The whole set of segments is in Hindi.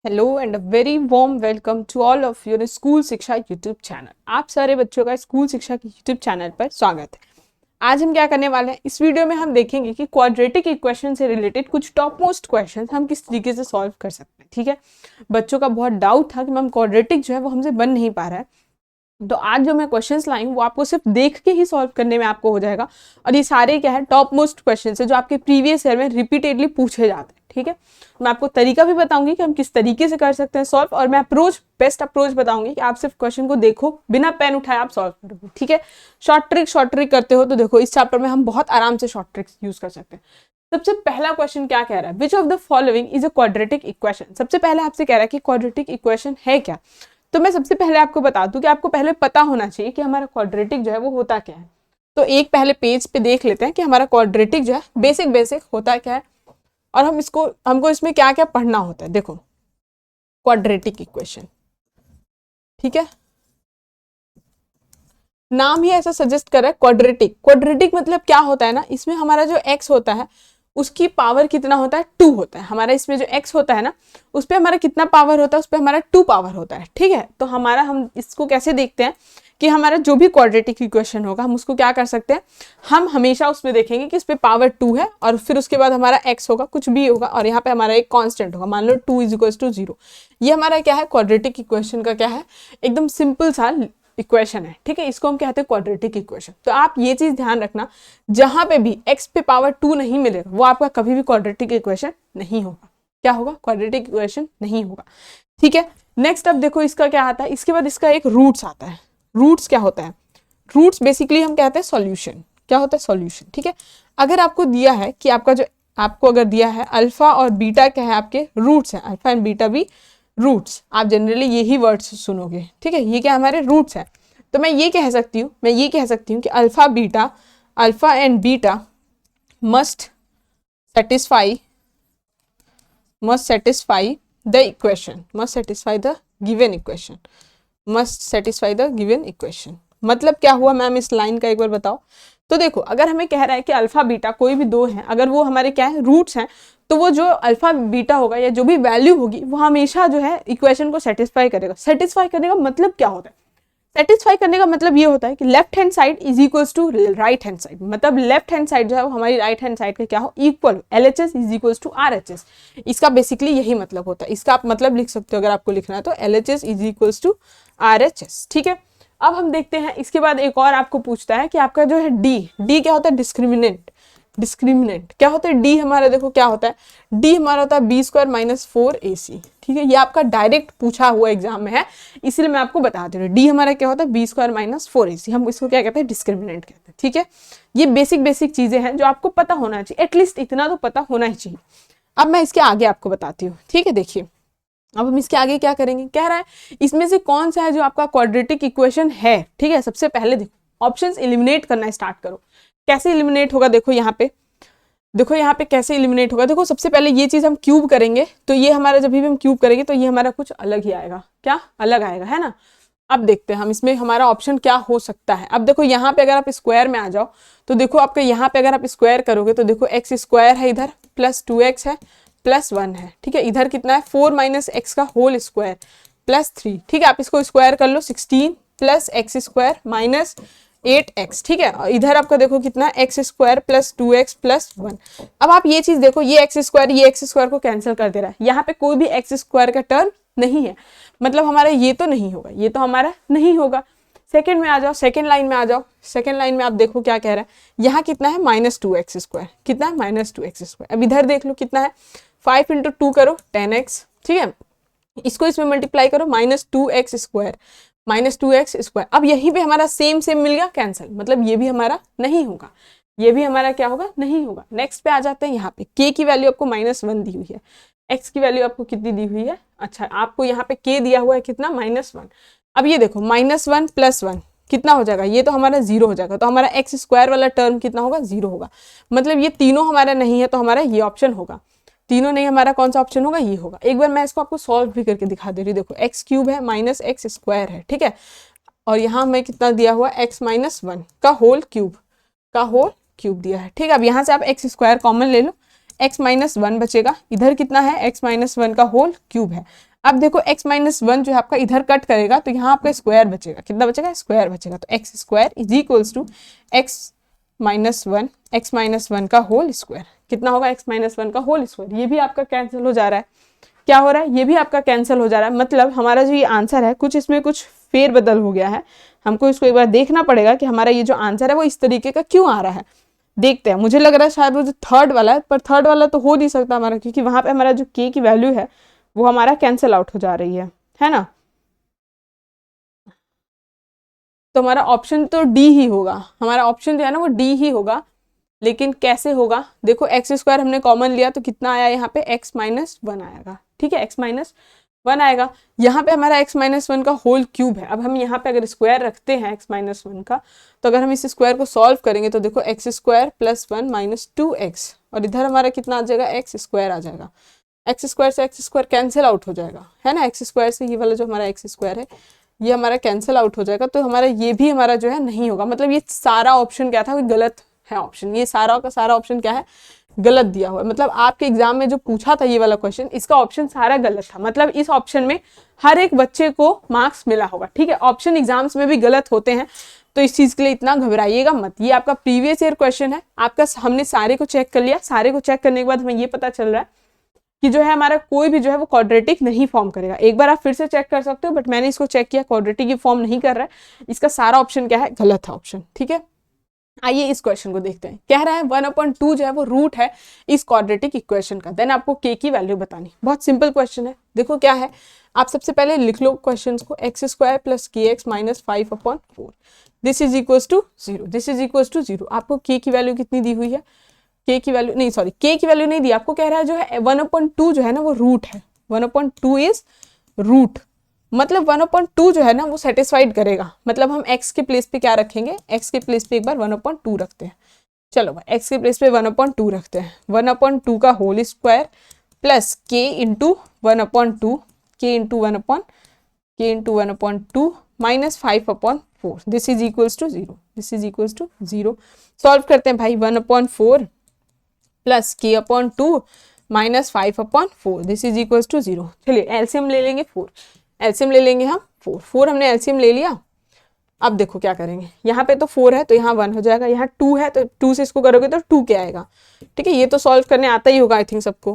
Hello and a very warm welcome to all of your school Shiksha YouTube channel. आप सारे बच्चों का स्कूल शिक्षा के यूट्यूब चैनल पर स्वागत है। आज हम क्या करने वाले हैं, इस वीडियो में हम देखेंगे कि क्वाड्रेटिक इक्वेशन से रिलेटेड कुछ टॉप मोस्ट क्वेश्चन हम किस तरीके से सॉल्व कर सकते हैं। ठीक है, बच्चों का बहुत डाउट था कि मैम क्वाड्रेटिक जो है वो हमसे बन नहीं पा रहा है, तो आज जो मैं क्वेश्चंस लाई हूँ वो आपको सिर्फ देख के ही सॉल्व करने में आपको हो जाएगा। और ये सारे क्या है, टॉप मोस्ट क्वेश्चन है जो आपके प्रीवियस ईयर में रिपीटेडली पूछे जाते हैं। ठीक है, मैं आपको तरीका भी बताऊंगी कि हम किस तरीके से कर सकते हैं सॉल्व, और मैं बेस्ट अप्रोच बताऊंगी कि आप सिर्फ क्वेश्चन को देखो, बिना पेन उठाए आप सॉल्व करोगे। ठीक है, शॉर्ट ट्रिक करते हो तो देखो इस चैप्टर में हम बहुत आराम से शॉर्ट ट्रिक्स यूज कर सकते हैं। सबसे पहला क्वेश्चन क्या कह रहा है, which of the following is a quadratic equation. सबसे पहले आपसे कह रहा है कि क्वाड्रेटिक इक्वेशन है क्या। तो मैं सबसे पहले आपको बता दूं कि आपको पहले पता होना चाहिए कि हमारा क्वाड्रेटिक जो है वो होता क्या है। तो एक पहले पेज पे देख लेते हैं कि हमारा क्वाड्रेटिक जो है बेसिक होता क्या है, और हमको इसमें क्या क्या पढ़ना होता है। देखो क्वाड्रेटिक इक्वेशन, ठीक है, नाम ही ऐसा सजेस्ट कर रहा है क्वाड्रेटिक। क्वाड्रेटिक मतलब क्या होता है ना, इसमें हमारा जो एक्स होता है उसकी पावर कितना होता है, 2 होता है। हमारा इसमें जो x होता है ना, उस पर हमारा कितना पावर होता है, उस पर हमारा 2 पावर होता है। ठीक है, तो हम इसको कैसे देखते हैं कि हमारा जो भी क्वाड्रेटिक इक्वेशन होगा हम उसको क्या कर सकते हैं, हम हमेशा उसमें देखेंगे कि इस पे पावर 2 है, और फिर उसके बाद हमारा x होगा, कुछ भी होगा, और यहाँ पे हमारा एक कांस्टेंट होगा, मान लो 2 = 0। ये हमारा क्या है, क्वाड्रेटिक इक्वेशन का क्या है, एकदम सिंपल सा इक्वेशन है। ठीक है, इसको हम कहते हैं क्वाड्रेटिक इक्वेशन। तो आप ये चीज ध्यान रखना, जहां पे भी x पे पावर 2 नहीं मिलेगा वो आपका कभी भी क्वाड्रेटिक इक्वेशन नहीं होगा। क्या होगा, क्वाड्रेटिक इक्वेशन नहीं होगा। ठीक है, नेक्स्ट अब देखो इसका क्या आता है, इसके बाद इसका एक रूट्स आता है। रूट्स क्या होता है, रूट्स बेसिकली हम कहते हैं सॉल्यूशन। क्या होता है, सॉल्यूशन। ठीक है, अगर आपको दिया है कि आपको अगर दिया है अल्फा और बीटा क्या है, आपके रूट्स हैं, अल्फा एंड बीटा भी रूट्स, आप जनरली यही वर्ड्स सुनोगे। ठीक है, ये क्या हमारे रूट्स हैं। तो मैं ये कह सकती हूँ कि alpha and beta must satisfy the equation, must satisfy the given equation. मतलब क्या हुआ मैम इस लाइन का, एक बार बताओ। तो देखो, अगर हमें कह रहा है कि अल्फा बीटा कोई भी 2 हैं, अगर वो हमारे क्या है, रूट्स हैं, तो वो जो अल्फा बीटा होगा या जो भी वैल्यू होगी वो हमेशा जो है इक्वेशन को सेटिस्फाई करेगा। सेटिस्फाई करने का मतलब क्या होता है, सेटिस्फाई करने का मतलब ये होता है कि left hand side is equals to right hand side. मतलब लेफ्ट हैंड साइड जो है वो हमारी राइट हैंड साइड का क्या हो, equal. LHS is equals to RHS, इसका बेसिकली यही मतलब होता है। इसका आप मतलब लिख सकते हो, अगर आपको लिखना है तो LHS is equals to RHS। ठीक है, अब हम देखते हैं इसके बाद एक और आपको पूछता है कि आपका जो है डी क्या होता है, डिस्क्रिमिनेंट क्या होता है, डी हमारा देखो क्या होता है, डी हमारा होता है b² - 4ac। ठीक है, ये आपका डायरेक्ट पूछा हुआ एग्जाम में है, इसलिए मैं आपको बता दे रही हूँ। डी हमारा क्या होता है, b² - 4ac, हम इसको क्या कहते हैं, डिस्क्रिमिनेंट कहते हैं। ठीक है, ये बेसिक चीजें हैं जो आपको पता होना चाहिए, एटलीस्ट इतना तो पता होना ही चाहिए। अब मैं इसके आगे आपको बताती हूँ। ठीक है, देखिए अब हम इसके आगे क्या करेंगे, कह रहा है इसमें से कौन सा है जो आपका क्वाड्रेटिक इक्वेशन है। ठीक है, सबसे पहले देखो ऑप्शंस एलिमिनेट करना स्टार्ट करो। कैसे एलिमिनेट होगा, देखो यहाँ पे कैसे एलिमिनेट होगा। देखो सबसे पहले ये चीज हम क्यूब करेंगे, तो ये हमारा जब भी हम क्यूब करेंगे तो ये हमारा कुछ अलग ही आएगा, क्या अलग आएगा, है ना। अब देखते हैं हम इसमें हमारा ऑप्शन क्या हो सकता है। अब देखो यहाँ पे अगर आप स्क्वायर में आ जाओ तो देखो आपका यहाँ पे अगर आप स्क्वायर करोगे तो देखो x² है इधर, प्लस 2x है, प्लस 1 है। ठीक है, इधर कितना है, 4 - x का होल स्क्वायर प्लस 3। ठीक है, आप इसको स्क्वायर कर लो, 16 प्लस x² - 8x। ठीक है, और इधर आपका देखो कितना, x² प्लस 2x प्लस 1। अब आप ये चीज देखो, ये x² को कैंसिल कर दे रहा है, यहाँ पे कोई भी x² का टर्म नहीं है, मतलब हमारा ये तो नहीं होगा, ये तो हमारा नहीं होगा। सेकंड में आ जाओ, सेकंड लाइन में आ जाओ। सेकंड लाइन में आप देखो क्या कह रहा है, यहाँ कितना है, -2x², कितना है, -2x²। अब इधर देख लो कितना है, 5 × 2 करो 10x। ठीक है, इसको इसमें मल्टीप्लाई करो, -2x²। अब यहीं पे हमारा सेम मिल गया, कैंसिल, मतलब ये भी हमारा नहीं होगा, ये भी हमारा क्या होगा, नहीं होगा। नेक्स्ट पे आ जाते हैं, यहाँ पे k की वैल्यू आपको -1 दी हुई है, x की वैल्यू आपको कितनी दी हुई है, अच्छा आपको यहाँ पे k दिया हुआ है कितना, -1। अब ये देखो -1 + 1 कितना हो जाएगा, ये तो हमारा 0 हो जाएगा, तो हमारा x² वाला टर्म कितना होगा, 0 होगा। मतलब ये तीनों हमारा नहीं है, तो हमारा ये ऑप्शन होगा। तीनों नहीं, हमारा कौन सा ऑप्शन होगा, ये होगा। एक बार मैं इसको आपको सॉल्व भी करके दिखा दे रही हूँ। देखो x³ है -x² है, ठीक है, और यहाँ में कितना दिया हुआ, x - 1 का होल क्यूब दिया है। ठीक है, अब यहाँ से आप x² कॉमन ले लो, x - 1 बचेगा, इधर कितना है, x - 1 का होल क्यूब है। अब देखो x माइनस वन जो है आपका इधर कट करेगा तो यहाँ आपका स्क्वायर बचेगा, कितना बचेगा, स्क्वायर बचेगा। तो X square is equals to X minus one का होल स्क्वायर, कितना होगा, एक्स माइनस वन का होल स्क्वायर। ये भी आपका कैंसिल हो जा रहा है, क्या हो रहा है, ये भी आपका कैंसिल हो जा रहा है। मतलब हमारा जो ये आंसर है कुछ इसमें कुछ फेरबदल हो गया है, हमको इसको एक बार देखना पड़ेगा कि हमारा ये जो आंसर है वो इस तरीके का क्यों आ रहा है। देखते हैं, मुझे लग रहा है शायद वो जो थर्ड वाला है, पर थर्ड वाला तो हो नहीं सकता हमारा, क्योंकि वहां पे हमारा जो k की वैल्यू है वो हमारा कैंसिल आउट हो जा रही है ना। तो हमारा ऑप्शन तो डी ही होगा, हमारा ऑप्शन जो है ना वो डी ही होगा। लेकिन कैसे होगा, देखो एक्स स्क्वायर हमने कॉमन लिया तो कितना आया यहाँ पे, एक्स माइनस वन आएगा, ठीक है, एक्स माइनस वन आएगा। यहाँ पे हमारा एक्स माइनस वन का होल क्यूब है। अब हम यहाँ पे अगर स्क्वायर रखते हैं एक्स माइनस वन का, तो अगर हम इस स्क्वायर को सॉल्व करेंगे तो देखो x square plus one minus two x, और इधर हमारा कितना आ जाएगा, एक्स स्क्वायर आ जाएगा। एक्स स्क्वायर से एक्स स्क्वायर कैंसिल आउट हो जाएगा, है ना, एक्स स्क्वायर से ये वाला जो हमारा एक्स स्क्वायर है ये हमारा कैंसिल आउट हो जाएगा। तो हमारा ये भी हमारा जो है नहीं होगा, मतलब ये सारा ऑप्शन क्या था, वो गलत है ऑप्शन, ये सारा का सारा ऑप्शन क्या है, गलत दिया हुआ है। मतलब आपके एग्जाम में जो पूछा था ये वाला क्वेश्चन, इसका ऑप्शन सारा गलत था। मतलब इस ऑप्शन में हर एक बच्चे को मार्क्स मिला होगा, ठीक है। ऑप्शन एग्जाम्स में भी गलत होते हैं, तो इस चीज के लिए इतना घबराइएगा मत। ये आपका प्रीवियस ईयर क्वेश्चन है, आपका हमने सारे को चेक कर लिया। सारे को चेक करने के बाद हमें ये पता चल रहा है कि जो है हमारा कोई भी जो है वो क्वाड्रेटिक नहीं फॉर्म करेगा। एक बार आप फिर से चेक कर सकते हो, बट मैंने इसको चेक किया, क्वाड्रेटिक ही फॉर्म नहीं कर रहा है। इसका सारा ऑप्शन क्या है, गलत है ऑप्शन, ठीक है। आइए इस क्वेश्चन को देखते हैं। कह रहा है 1/2 जो है वो रूट है इस क्वाड्रेटिक इक्वेशन का, देन आपको k की वैल्यू बतानी। बहुत सिंपल क्वेश्चन है। देखो क्या है, आप सबसे पहले लिख लो क्वेश्चन को, X square plus K X minus 5/4 this is equal to 0, this is equal to 0। आपको k की वैल्यू कितनी दी हुई है, k की वैल्यू नहीं, सॉरी k की वैल्यू नहीं दी आपको। कह रहा है जो है 1/2 जो है ना वो रूट है, 1/2 इज रूट। मतलब 1/2 जो है ना वो सेटिस्फाइड करेगा। मतलब हम x के प्लेस पे क्या रखेंगे, x के प्लेस पे एक बार 1/2 रखते हैं। चलो भाई x के प्लेस पे 1/2 रखते हैं। 1/2 का whole square plus k into 1/2, k into 1/2 minus 5/4 this is equals to 0, this is equals to 0। Solve करते हैं भाई, 1/4 plus k/2 minus 5/4 this is equals to 0। चलिए एलसीएम ले लेंगे 4, एलसीएम ले लेंगे हम 4 हमने एलसीएम ले लिया। अब देखो क्या करेंगे, यहाँ पे तो 4 है तो यहाँ 1 हो जाएगा, यहाँ 2 है तो 2 से इसको करोगे तो 2 क्या आएगा, ठीक है। ये तो सॉल्व करने आता ही होगा आई थिंक सबको,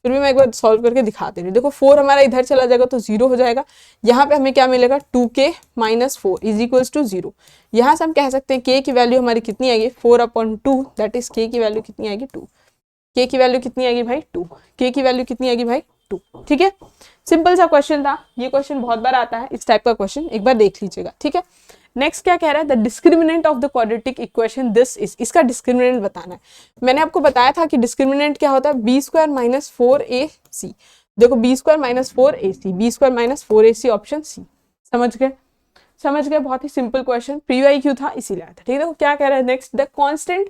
फिर भी मैं एक बार सॉल्व करके दिखा दे रही हूँ। देखो 4 हमारा इधर चला जाएगा तो 0 हो जाएगा। यहाँ पे हमें क्या मिलेगा, 2k minus 4 is equals to 0। यहाँ से हम कह सकते हैं k की वैल्यू हमारी कितनी आएगी, 4/2, दैट इज k की वैल्यू कितनी आएगी, 2। k की वैल्यू कितनी आएगी भाई, 2। k की वैल्यू कितनी आएगी भाई, 2, ठीक है। सिंपल सा क्वेश्चन था, ये क्वेश्चन बहुत बार आता है इस टाइप का क्वेश्चन, एक बार देख लीजिएगा, ठीक है। नेक्स्ट क्या कह रहा है, the discriminant of the quadratic equation this is, इसका डिस्क्रिमिनेंट बताना है। मैंने आपको बताया था कि डिस्क्रिमिनेंट क्या होता है, बी स्क्वायर माइनस 4ac। देखो B square minus 4ac, B square minus 4ac option C. समझ गए, समझ गए, बहुत ही सिंपल क्वेश्चन, प्रीवाई क्यू था इसीलिए आया था, ठीक है। देखो क्या कह रहा है next, the constant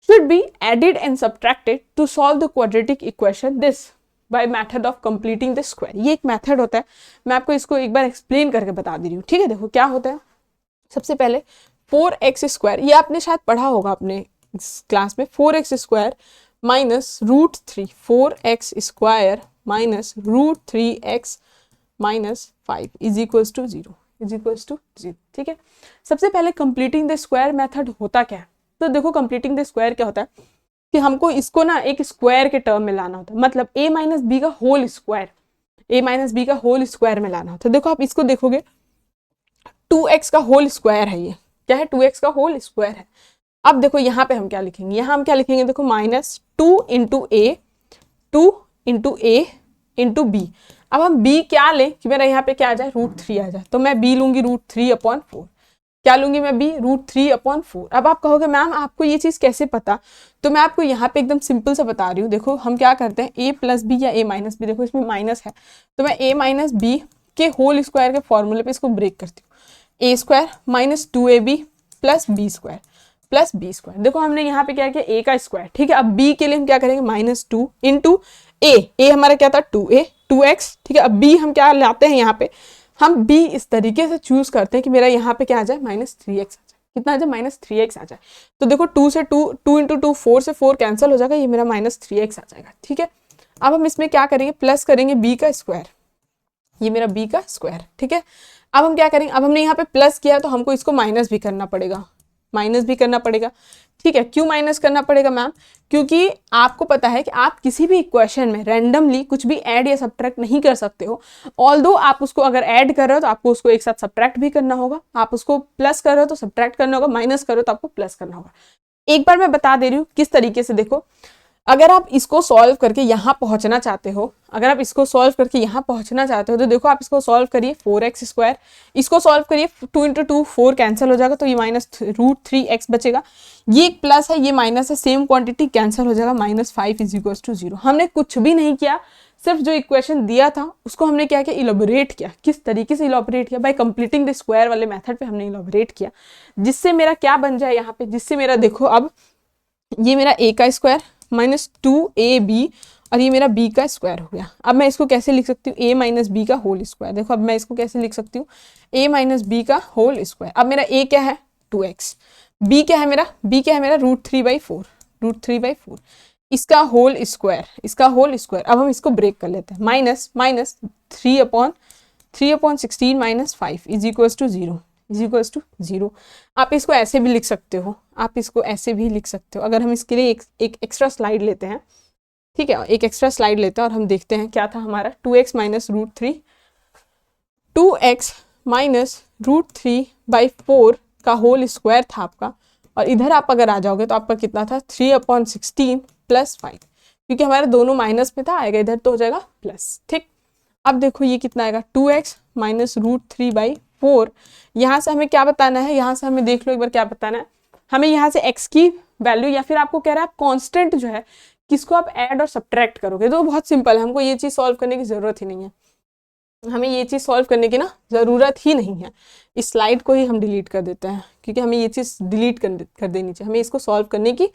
should be added and subtracted to solve the quadratic equation this by method of completing the square। ये एक मेथड होता है, मैं आपको इसको एक बार एक्सप्लेन करके बता दे रही हूँ, ठीक है। देखो क्या होता है, सबसे पहले 4x स्क्वायर, ये आपने शायद पढ़ा होगा अपने क्लास में, 4x square minus √3, 4x square minus √3x minus 5 is equals to 0, is equals to 0, ठीक है। सबसे पहले कंप्लीटिंग द स्क्वायर मेथड होता क्या है, तो देखो कंप्लीटिंग द स्क्वायर क्या होता है कि हमको इसको ना एक स्क्वायर के टर्म में लाना होता है। मतलब a माइनस बी का whole square, a minus b का होल स्क्वायर में लाना होता है। देखो आप इसको देखोगे 2x का होल स्क्वायर है, ये क्या है, 2x का होल स्क्वायर है। अब देखो यहाँ पे हम क्या लिखेंगे, यहाँ हम क्या लिखेंगे, देखो माइनस 2 इंटू ए, 2 इंटू ए इंटू बी। अब हम b क्या लें कि मेरा यहाँ पे क्या आ जाए, √3 आ जाए, तो मैं b लूंगी √3/4। क्या लूंगी मैं b, √3/4। अब आप कहोगे मैम आपको ये चीज कैसे पता, तो मैं आपको यहाँ पे एकदम सिंपल सा बता रही हूँ। देखो हम क्या करते हैं, a प्लस बी या a माइनस बी, देखो इसमें माइनस है तो मैं a माइनस बी के होल स्क्वायर के फॉर्मूले पे इसको ब्रेक करती हूँ। a square minus 2ab plus b square plus b square. देखो हमने यहाँ पे क्या किया, a का स्क्वायर, ठीक है। अब b के लिए हम क्या करेंगे, माइनस 2 इंटू a हमारा क्या था 2a 2x, ठीक है। अब b हम क्या लाते हैं यहाँ पे, हम b इस तरीके से चूज करते हैं कि मेरा यहाँ पे क्या आ जाए, -3x आ जाए। कितना आ जाए, -3x आ जाए। तो देखो 2 से 2 इंटू 2 4 से 4 कैंसिल हो जाएगा, ये मेरा -3x आ जाएगा, ठीक है। अब हम इसमें क्या करेंगे, प्लस करेंगे b का स्क्वायर, ये मेरा b का स्क्वायर, ठीक है। अब हम क्या करेंगे, अब हमने यहाँ पे प्लस किया तो हमको इसको माइनस भी करना पड़ेगा, माइनस भी करना पड़ेगा, ठीक है। क्यों माइनस करना पड़ेगा मैम, क्योंकि आपको पता है कि आप किसी भी इक्वेशन में रैंडमली कुछ भी ऐड या सब्ट्रैक्ट नहीं कर सकते हो। ऑल्दो आप उसको अगर ऐड कर रहे हो तो आपको उसको एक साथ सब्ट्रैक्ट भी करना होगा, आप उसको प्लस कर रहे हो तो सब्ट्रैक्ट करना होगा, माइनस कर रहे हो तो आपको प्लस करना होगा। एक बार मैं बता दे रही हूँ किस तरीके से। देखो, अगर आप इसको सॉल्व करके यहाँ पहुंचना चाहते हो, अगर आप इसको सॉल्व करके यहाँ पहुंचना चाहते हो तो देखो आप इसको सॉल्व करिए 4x स्क्वायर, इसको सॉल्व करिए 2 × 2 4 कैंसिल हो जाएगा तो ये -√3x बचेगा, ये एक प्लस है ये माइनस है, सेम क्वांटिटी कैंसिल हो जाएगा, -5 = 0। हमने कुछ भी नहीं किया, सिर्फ जो इक्वेशन दिया था उसको हमने क्या किया, इलोबरेट किया। किस तरीके से इलोबरेट किया, बाय कंप्लीटिंग द स्क्वायर वाले मेथड पे हमने इलोबरेट किया, जिससे मेरा क्या बन जाए यहाँ पे, जिससे मेरा देखो अब ये मेरा a का स्क्वायर -2ab और ये मेरा b का स्क्वायर हो गया। अब मैं इसको कैसे लिख सकती हूँ, a - b का होल स्क्वायर। देखो अब मैं इसको कैसे लिख सकती हूँ, a - b का होल स्क्वायर। अब मेरा a क्या है 2x, b क्या है मेरा, √3/4, √3/4 इसका होल स्क्वायर, इसका होल स्क्वायर। अब हम इसको ब्रेक कर लेते हैं, माइनस 3/16 - 5 = 0। आप इसको ऐसे भी लिख सकते हो, आप इसको ऐसे भी लिख सकते हो। अगर हम इसके लिए एक एक्स्ट्रा स्लाइड लेते हैं, ठीक है, एक एक्स्ट्रा स्लाइड लेते हैं और हम देखते हैं क्या था हमारा, 2x - √3, 2x - √3/4 का होल स्क्वायर था आपका, और इधर आप अगर आ जाओगे तो आपका कितना था 3/16 + 5, क्योंकि हमारे दोनों माइनस में था, आएगा इधर तो हो जाएगा प्लस, ठीक। अब देखो ये कितना आएगा, 2x - √3/4। यहाँ से हमें क्या बताना है, यहाँ से हमें देख लो एक बार क्या बताना है, हमें यहाँ से x की वैल्यू, या फिर आपको कह रहा है आप कांस्टेंट जो है किसको आप ऐड और सब्ट्रैक्ट करोगे। तो बहुत सिंपल है, हमको ये चीज़ सॉल्व करने की ज़रूरत ही नहीं है, हमें ये चीज़ सॉल्व करने की ना ज़रूरत ही नहीं है। इस स्लाइड को ही हम डिलीट कर देते हैं, क्योंकि हमें ये चीज़ डिलीट कर देनी चाहिए, हमें इसको सॉल्व करने की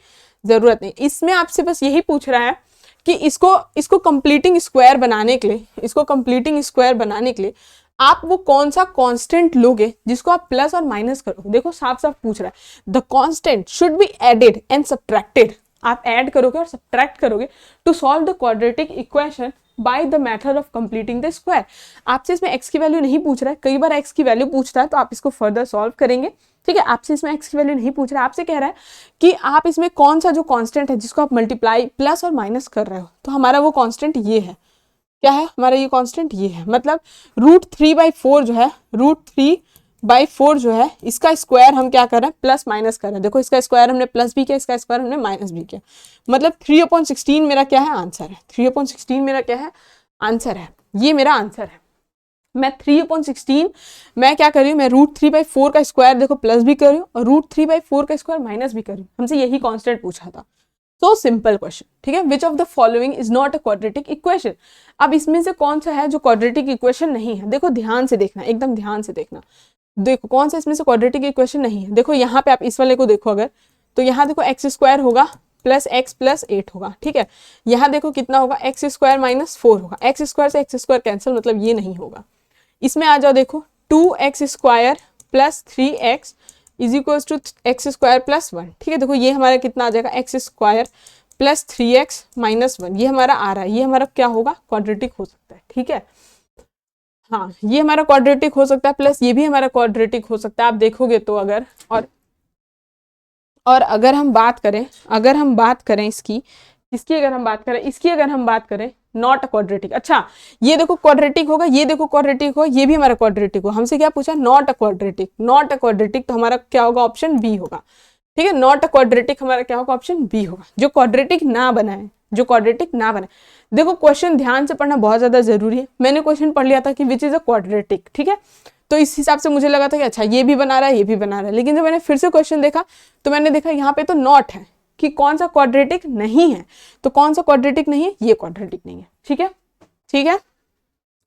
ज़रूरत नहीं। इसमें आपसे बस यही पूछ रहा है कि इसको कंप्लीटिंग स्क्वायर बनाने के लिए, इसको कंप्लीटिंग स्क्वायर बनाने के लिए आप वो कौन सा कांस्टेंट लोगे जिसको आप प्लस और माइनस करोगे। देखो साफ साफ पूछ रहा है, the constant should be added and subtracted. आप ऐड करोगे और सब्ट्रैक्ट करोगे to solve the quadratic equation by the method of completing the square. आपसे इसमें x की वैल्यू नहीं पूछ रहा है, कई बार x की वैल्यू पूछता है तो आप इसको फर्दर सॉल्व करेंगे, ठीक है। आपसे इसमें x की वैल्यू नहीं पूछ रहा है, आपसे कह रहा है कि आप इसमें कौन सा जो कांस्टेंट है जिसको आप मल्टीप्लाई प्लस और माइनस कर रहे हो, तो हमारा वो कांस्टेंट ये है। क्या है हमारा ये कांस्टेंट, ये है। मतलब √3/4 जो है, √3/4 जो है, इसका स्क्वायर हम क्या कर रहे हैं, प्लस माइनस कर रहे हैं। देखो इसका स्क्वायर हमने प्लस भी किया, इसका स्क्वायर हमने माइनस भी किया, मतलब 3/16 मेरा क्या है, आंसर है। 3/16 मेरा क्या है, आंसर है, ये मेरा आंसर है। मैं 3/16 मैं क्या कर रही हूँ, मैं √3/4 का स्क्वायर देखो प्लस भी कर रही हूँ और √3/4 का स्क्वायर माइनस भी कर रही हूँ। हमसे यही कांस्टेंट पूछा था। तो सिंपल क्वेश्चन, ठीक है। Which of the following is not a quadratic equation. अब इसमें से कौन सा है जो क्वाड्रेटिक इक्वेशन नहीं है। देखो ध्यान से देखना, एकदम ध्यान से देखना। देखो कौन सा इसमें से क्वाड्रेटिक इक्वेशन नहीं है। देखो यहाँ पे आप इस वाले को देखो अगर, तो यहाँ देखो x² होगा प्लस x + 8 होगा, ठीक है। यहाँ देखो कितना होगा, x² - 4 होगा, x² से x² कैंसिल, मतलब ये नहीं होगा। इसमें आ जाओ, देखो 2x² + 3x = x² + 1, ठीक है। देखो ये हमारा कितना आ जाएगा, x² + 3x - 1, ये हमारा आ रहा है, ये हमारा क्या होगा, क्वाड्रेटिक हो सकता है, ठीक है। हाँ ये हमारा क्वाड्रेटिक हो सकता है, प्लस ये भी हमारा क्वाड्रेटिक हो सकता है। आप देखोगे तो अगर और अगर हम बात करें इसकी अगर हम बात करें नॉट अ क्वाड्रेटिक। अच्छा ये देखो क्वाड्रेटिक होगा, ये देखो क्वाड्रेटिक होगा, ये भी हमारा क्वाड्रेटिक हो। हमसे क्या पूछा, नॉट अ क्वाड्रेटिक, तो हमारा क्या होगा, ऑप्शन बी होगा, ठीक है। नॉट अ क्वाड्रेटिक हमारा क्या होगा, ऑप्शन बी होगा, जो क्वाड्रेटिक ना बनाए, देखो क्वेश्चन ध्यान से पढ़ना बहुत ज्यादा जरूरी है। मैंने क्वेश्चन पढ़ लिया था कि विच इज अ क्वाड्रेटिक, ठीक है, तो इस हिसाब से मुझे लगा था कि अच्छा ये भी बना रहा है, ये भी बना रहा है। लेकिन जब मैंने फिर से क्वेश्चन देखा तो मैंने देखा यहाँ पे तो नॉट है, कि कौन सा क्वाड्रेटिक नहीं है। तो कौन सा क्वाड्रेटिक नहीं है, ये क्वाड्रेटिक नहीं है, ठीक है, ठीक है।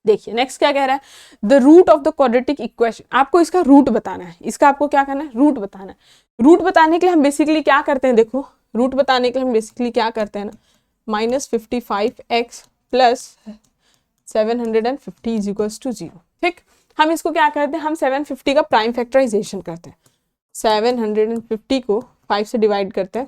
देखिए नेक्स्ट क्या कह रहा है, the root of the quadratic equation. आपको इसका रूट बताना है, इसका आपको क्या करना है, रूट बताना है। रूट बताने के लिए हम बेसिकली क्या करते हैं, देखो रूट बताने के लिए हम बेसिकली क्या करते हैं ना, -55x + 750 = 0, ठीक। हम इसको क्या करते हैं, हम 750 का प्राइम फैक्टराइजेशन करते हैं। 750 को 5 से डिवाइड करते हैं,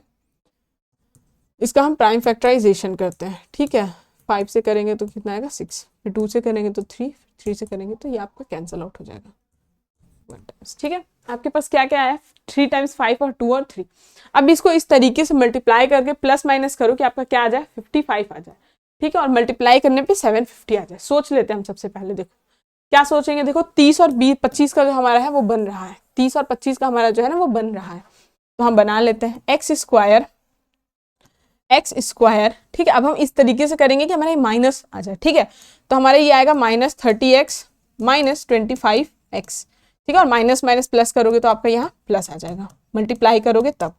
इसका हम प्राइम फैक्टराइजेशन करते हैं, ठीक है। 5 से करेंगे तो कितना आएगा 6, फिर 2 से करेंगे तो 3, 3 से करेंगे तो ये आपका कैंसिल आउट हो जाएगा 1 टाइम्स। ठीक है, आपके पास क्या क्या है 3 टाइम्स 5 और 2 और 3। अब इसको इस तरीके से मल्टीप्लाई करके प्लस माइनस करो कि आपका क्या आ जाए 55 आ जाए। ठीक है, और मल्टीप्लाई करने पे 750 आ जाए। सोच लेते हैं हम सबसे पहले, देखो क्या सोचेंगे, देखो 30 और 25 का जो हमारा है वो बन रहा है, 30 और 25 का हमारा जो है ना वो बन रहा है, तो हम बना लेते हैं एक्स स्क्वायर, ठीक है। अब हम इस तरीके से करेंगे कि हमारा माइनस आ जाए। ठीक है, तो हमारा ये आएगा -30x -25x। ठीक है, और माइनस माइनस प्लस करोगे तो आपका यहाँ प्लस आ जाएगा, मल्टीप्लाई करोगे तब।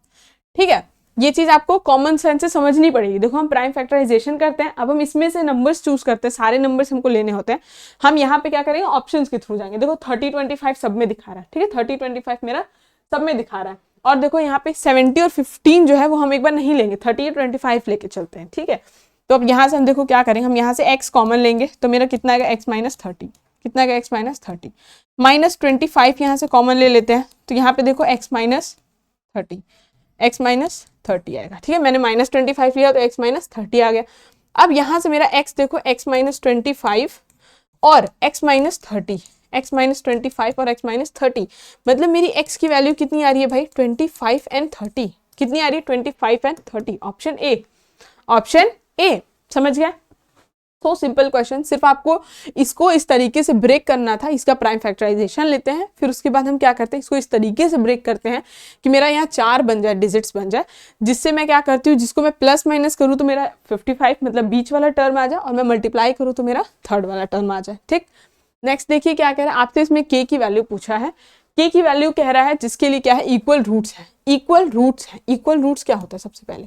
ठीक है, ये चीज आपको कॉमन सेंस से समझनी पड़ेगी। देखो हम प्राइम फैक्टराइजेशन करते हैं, अब हम इसमें से नंबर्स चूज करते हैं, सारे नंबर्स हमको लेने होते हैं। हम यहाँ पे क्या करेंगे, ऑप्शंस के थ्रू जाएंगे। देखो 30 25 सब में दिखा रहा है। ठीक है, 30 25 मेरा सब में दिखा रहा है। और देखो यहाँ पे 70 और 15 जो है वो हम एक बार नहीं लेंगे, 30 और 25 लेके चलते हैं। ठीक है, तो अब यहाँ से हम देखो क्या करेंगे, हम यहाँ से x कॉमन लेंगे तो मेरा कितना आएगा x -30, कितना आएगा x -30, -25 यहाँ से कॉमन ले लेते हैं तो यहाँ पे देखो x -30, x -30 आएगा। ठीक है, मैंने -25 लिया तो x -30 आ गया। अब यहाँ से मेरा x देखो x -25 और x -30, x -25 और x -30, मतलब मेरी x की वैल्यू कितनी आ रही है भाई 25 एंड 30, कितनी आ रही है 25 and 30, option A, option A. समझ गया? तो सिंपल क्वेश्चन, सिर्फ आपको इसको इस तरीके से ब्रेक करना था। इसका प्राइम फैक्टराइजेशन लेते हैं, फिर उसके बाद हम क्या करते हैं, इसको इस तरीके से ब्रेक करते हैं कि मेरा यहाँ 4 बन जाए, डिजिट्स बन जाए, जिससे मैं क्या करती हूँ, जिसको मैं प्लस माइनस करूँ तो मेरा 55 मतलब बीच वाला टर्म आ जाए, और मैं मल्टीप्लाई करूँ तो मेरा थर्ड वाला टर्म आ जाए। ठीक, नेक्स्ट देखिए क्या कह रहा है आपसे, इसमें k की वैल्यू पूछा है। k की वैल्यू कह रहा है जिसके लिए क्या है, इक्वल रूट्स है। इक्वल रूट्स है, इक्वल रूट्स क्या होता है सबसे पहले,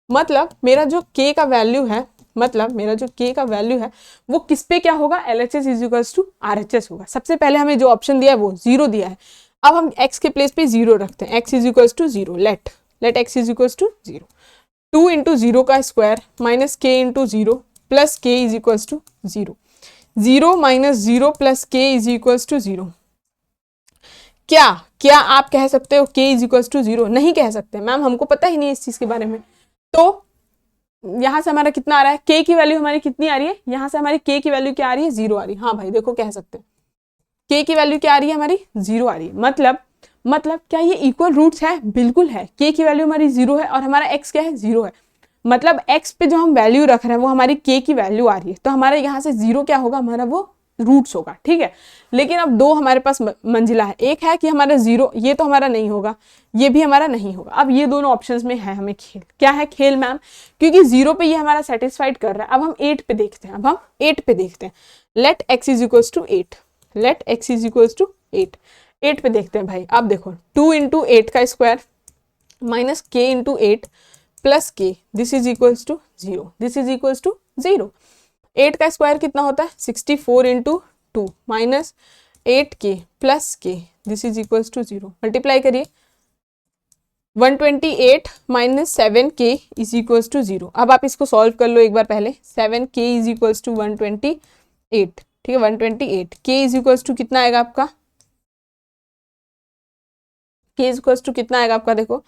मतलब मेरा जो k का वैल्यू है, मतलब मेरा जो k का वैल्यू है वो किस पे क्या होगा, LHS = RHS होगा। सबसे पहले हमें जो ऑप्शन दिया है वो 0 दिया है। अब हम x के प्लेस पे 0 रखते हैं, x = 0, लेट x = 0, 2 × 0 का square minus k × 0 plus k = 0, 0 - 0 plus k = 0। क्या आप कह सकते हो k = 0? नहीं कह सकते मैम, हमको पता ही नहीं इस चीज के बारे में। तो यहाँ से हमारा कितना आ रहा है, k की वैल्यू हमारी कितनी आ रही है, यहाँ से हमारी k की वैल्यू क्या आ रही है, 0 आ रही है। हाँ भाई देखो कह सकते हैं k की वैल्यू क्या आ रही है हमारी, 0 आ रही है। मतलब क्या ये इक्वल रूट्स है? बिल्कुल है। k की वैल्यू हमारी 0 है और हमारा x क्या है, 0 है। मतलब x पे जो हम वैल्यू रख रहे हैं वो हमारी k की वैल्यू आ रही है, तो हमारे यहाँ से 0 क्या होगा, हमारा वो रूट्स होगा। ठीक है, लेकिन अब दो हमारे पास मंजिला है, एक है कि हमारा 0, ये तो हमारा नहीं होगा, ये भी हमारा नहीं होगा। अब ये दोनों ऑप्शंस में है हमें खेल, क्या है खेल मैम, क्योंकि 0 पे ये हमारा सेटिस्फाइड कर रहा है। अब हम 8 पे देखते हैं, लेट x = 8, लेट x = 8, 8 पे देखते हैं भाई। अब देखो 2 × 8 का square minus k × 8 plus k, this is equals to 0, this is equals to 0। 8 का स्क्वायर कितना होता है, 64 × 2 minus 8k plus k, this is equals to 0। Multiply करिए, 128 minus 7k is equals to 0। अब आप इसको सॉल्व कर लो एक बार पहले, 7k इज इक्वल्स टू 128, ठीक है 128, k इज इक्वल्स टू कितना आएगा आपका, k इज इक्वल्स टू कितना आएगा आपका, देखो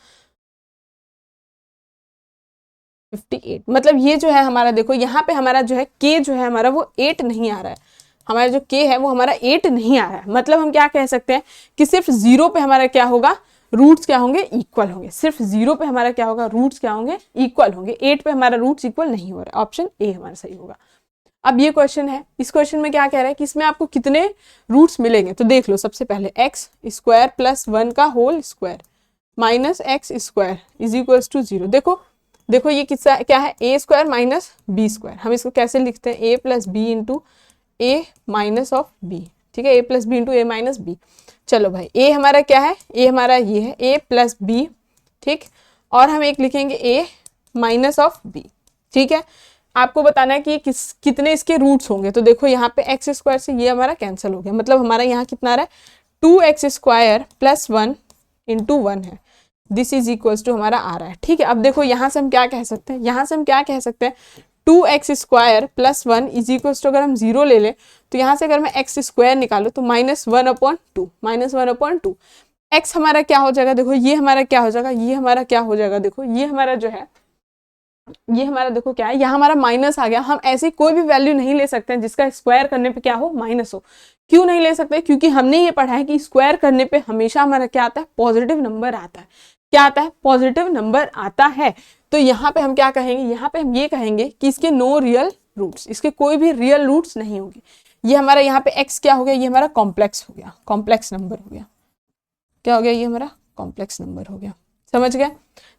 58। मतलब ये जो है हमारा, देखो यहाँ पे हमारा जो है k जो है हमारा वो 8 नहीं आ रहा है, हमारा जो k है वो हमारा 8 नहीं आ रहा है। मतलब हम क्या कह सकते हैं कि सिर्फ 0 पे हमारा क्या होगा, रूट्स क्या होंगे, इक्वल होंगे। सिर्फ 0 पे हमारा क्या होगा, रूट्स क्या होंगे, इक्वल होंगे। 8 पे हमारा रूट्स इक्वल नहीं हो रहा है, ऑप्शन ए हमारा सही होगा। अब ये क्वेश्चन है, इस क्वेश्चन में क्या कह रहा है कि इसमें आपको कितने रूट्स मिलेंगे, तो देख लो सबसे पहले x स्क्वायर प्लस 1 का whole square minus x square is equals to 0। देखो ये कितना क्या है, a square minus b square. हम इसको कैसे लिखते हैं, a plus b into a minus of b, ठीक है, a plus b into a minus b. चलो भाई a हमारा क्या है, a हमारा ये है a प्लस बी, ठीक, और हम एक लिखेंगे a माइनस ऑफ बी, ठीक है। आपको बताना है कि कितने इसके रूट्स होंगे, तो देखो यहाँ पे एक्स स्क्वायर से ये हमारा कैंसिल हो गया, मतलब हमारा यहाँ कितना आ रहा है 2x स्क्वायर प्लस 1 इंटू 1 है, दिस इज इक्वल्स टू हमारा आ रहा है, ठीक है। अब देखो यहाँ से हम क्या कह सकते हैं, यहाँ से हम क्या कह सकते हैं 2x square plus 1 is equals to, अगर हम 0 ले लें तो यहाँ से अगर मैं x स्क्वायर निकालू तो -1/2, -1/2 x हमारा क्या हो जाएगा, देखो ये हमारा क्या हो जाएगा, ये हमारा क्या हो जाएगा, देखो ये हमारा जो है ये हमारा देखो क्या है, यहाँ हमारा माइनस आ गया। हम ऐसी कोई भी वैल्यू नहीं ले सकते हैं जिसका स्क्वायर करने पे क्या हो, माइनस हो। क्यों नहीं ले सकते? क्योंकि हमने ये पढ़ा है कि स्क्वायर करने पे हमेशा हमारा क्या आता है, पॉजिटिव नंबर आता है। क्या आता है? पॉजिटिव नंबर आता है। तो यहाँ पे हम क्या कहेंगे, यहाँ पे हम ये कहेंगे कि इसके नो रियल रूट्स, इसके कोई भी रियल रूट्स नहीं होंगे। ये हमारा यहाँ पे x क्या हो गया, ये हमारा कॉम्प्लेक्स हो गया, कॉम्प्लेक्स नंबर हो गया। क्या हो गया, ये हमारा कॉम्प्लेक्स नंबर हो गया। समझ गए?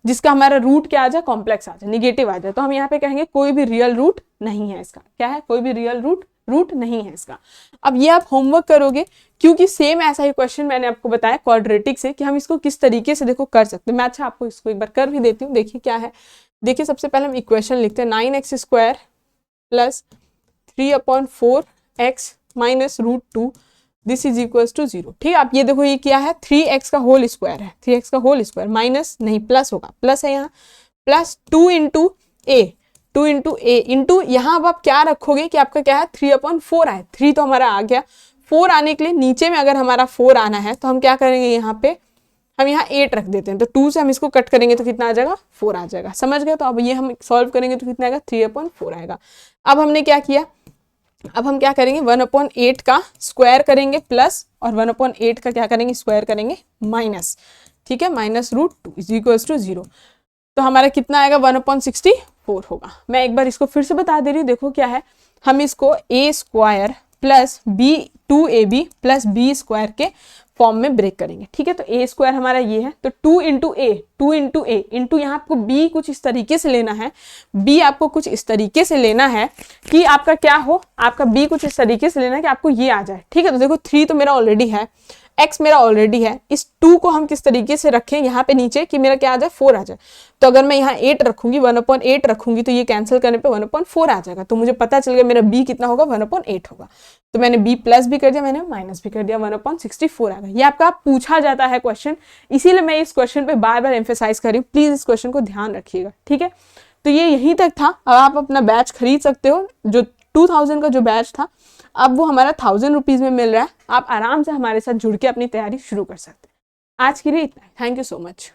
जिसका हमारा रूट क्या आ जाए, कॉम्प्लेक्स आ जाए, निगेटिव आ जाए, तो हम यहाँ पे कहेंगे कोई भी रियल रूट नहीं है इसका। क्या है? कोई भी रियल रूट नहीं है इसका। अब ये आप होमवर्क करोगे, क्योंकि सेम ऐसा ही क्वेश्चन मैंने आपको बताया क्वाड्रेटिक से कि हम इसको किस तरीके से देखो कर सकते हैं। मैं अच्छा आपको इसको एक बार कर भी देती हूँ। देखिए क्या है, देखिए सबसे पहले हम इक्वेशन लिखते हैं 9x² plus 3/4x minus √2 this is equal to 0। ठीक है, आप ये देखो ये क्या है, 3x का होल स्क्वायर है, 3x का होल स्क्वायर माइनस नहीं प्लस होगा, प्लस है यहाँ, प्लस 2 इंटू ए इंटू यहाँ अब आप क्या रखोगे कि आपका क्या है 3/4 आए। 3 तो हमारा आ गया, 4 आने के लिए नीचे में अगर हमारा 4 आना है तो हम क्या करेंगे, यहाँ पे हम यहाँ 8 रख देते हैं। तो 2 से हम इसको कट करेंगे तो कितना आ जाएगा, 4 आ जाएगा। समझ गए? तो अब ये हम सॉल्व करेंगे तो कितना आएगा, 3/4 आएगा। अब हमने क्या किया, अब हम क्या करेंगे 1/8 का स्क्वायर करेंगे प्लस, और 1/8 का क्या करेंगे, स्क्वायर करेंगे माइनस। ठीक है, माइनस √2 इज इक्वल टू 0। तो हमारा कितना आएगा, 1/64 होगा। मैं एक बार इसको फिर से बता दे रही हूँ। देखो क्या है, हम इसको a² plus b2ab plus b² के फॉर्म में ब्रेक करेंगे। ठीक है, तो a² हमारा ये है, तो 2 इंटू a इंटू यहाँ आपको b कुछ इस तरीके से लेना है, b आपको कुछ इस तरीके से लेना है कि आपका क्या हो, आपका b कुछ इस तरीके से लेना है कि आपको ये आ जाए। ठीक है, तो देखो 3 तो मेरा ऑलरेडी है, x मेरा ऑलरेडी है, इस 2 को हम किस तरीके से रखें यहाँ पे नीचे कि मेरा क्या आ जाए, 4 आ जाए। तो अगर मैं यहाँ 8 रखूंगी, 1/8 रखूंगी, तो ये कैंसिल करने पे 1/4 आ जाएगा। तो मुझे पता चल गया मेरा b कितना होगा, 1/8 होगा। तो मैंने b प्लस भी कर दिया, मैंने माइनस भी कर दिया, 1/64 आ गया। ये आपका पूछा जाता है क्वेश्चन, इसीलिए मैं इस क्वेश्चन पे बार बार एम्फेसाइज कर रही हूँ। प्लीज इस क्वेश्चन को ध्यान रखिएगा। ठीक है, तो ये यहीं तक था। अब आप अपना बैच खरीद सकते हो, जो 2000 का जो बैच था अब वो हमारा 1000 रुपीज में मिल रहा है। आप आराम से हमारे साथ जुड़ के अपनी तैयारी शुरू कर सकते हैं। आज के लिए इतना, थैंक यू सो मच।